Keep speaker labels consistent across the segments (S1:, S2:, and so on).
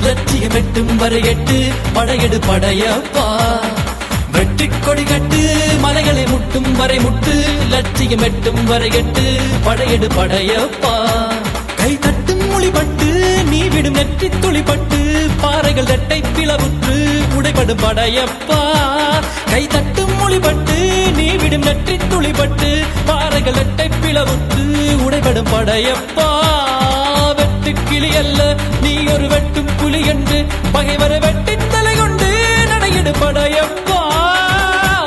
S1: லட்சியம் எட்டும் வரை எட்டு படையெடு படையப்பா. வெற்றிக் கொடி கட்டு மலைகளை முட்டும் வரை முட்டு லட்சியம் எட்டும் வரை எட்டு படையெடு படையப்பா. கை தட்டும் மொழிபட்டு நீ விடும் நெற்றி துளிப்பட்டு பாறைகள் இரட்டை பிளவுற்று உடைபடும் படையப்பா. கை தட்டும் மொழிபட்டு நீ விடும் நெற்றி துளிப்பட்டு பாறைகள் இரட்டை பிளவுற்று உடைபடும் படையப்பா. வெட்டு கிளி அல்ல நீ ஒரு வெட்டும் புலி என்று பகைவரை வெட்டி தலை கொண்டு நடையிடு படையப்பா.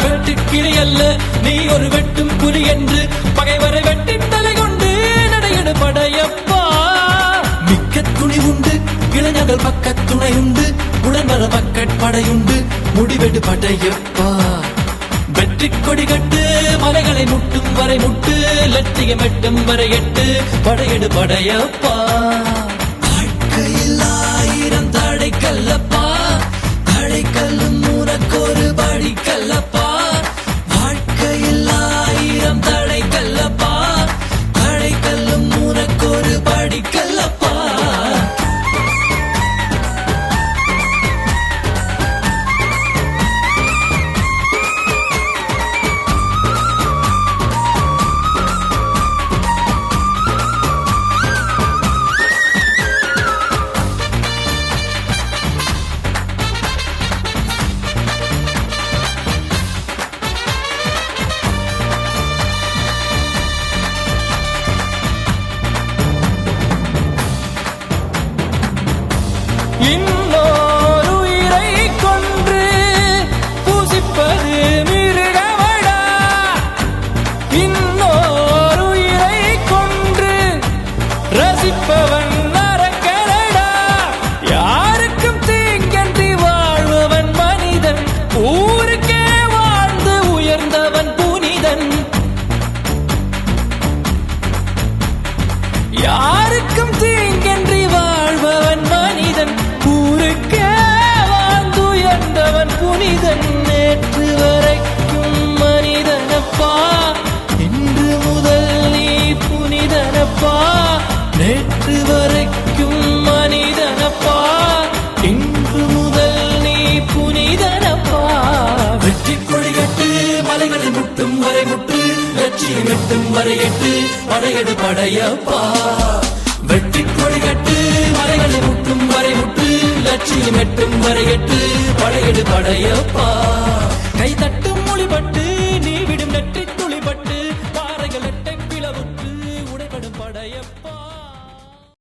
S1: வெட்டு கிளி அல்ல நீ ஒரு வெட்டும் புலி என்று பகைவரை வெட்டி தலை கொண்டு நடையிடு படையப்பா. மிக்க துணி உண்டு இளைஞர்கள் பக்க துணை உண்டு உடன்வர பக்கட்படையுண்டு முடிவெடு படையப்பா. வெற்றி கொடி கட்டு மலைகளை முட்டும் வரை முட்டு லட்சியம் எட்டும் வரை எட்டு படையெடு படையப்பா. வாழ்க்கையில் ஆயிரம் தடை கல்லப்பா தடை கல்லும் உனக்கொரு படி கல்லப்பா. வாழ்க்கையில் ஆயிரம் தடை கல்லப்பா தடை கல்லும் உனக்கொரு படி கல்லப்பா. இன்னொரு உயிரை கொன்று பூசிப்பது மிருகமடா. இன்னொரு உயிரை கொன்று ரசிப்பவன் நரக்கரடா. யாருக்கும் தீங்கன்றி வாழ்பவன் மனிதன் ஊருக்கே வாழ்ந்து உயர்ந்தவன் புனிதன். யாருக்கும் தீங்கன்றி வாழ்பவன் மனிதன் ஊருக்கே வாழ்ந்து உயர்ந்தவன் புனிதன். நேற்று வரைக்கும் மனிதனப்பா இன்று முதல் நீ புனிதனப்பா. நேற்று வரைக்கும் மனிதனப்பா இன்று முதல் நீ புனிதனப்பா. வெற்றி கொடி கட்டு மலைகளை முட்டும் வரை முட்டு லட்சியம் எட்டும் வரை எட்டு படையெடு படையப்பா. வெற்றி கொடி கட்டு மலைகளை முட்டும் வரை முட்டு லட்சியம் எட்டும் வரை எட்டு படையெடு படையப்பா. கை தட்டும் மொழிபட்டு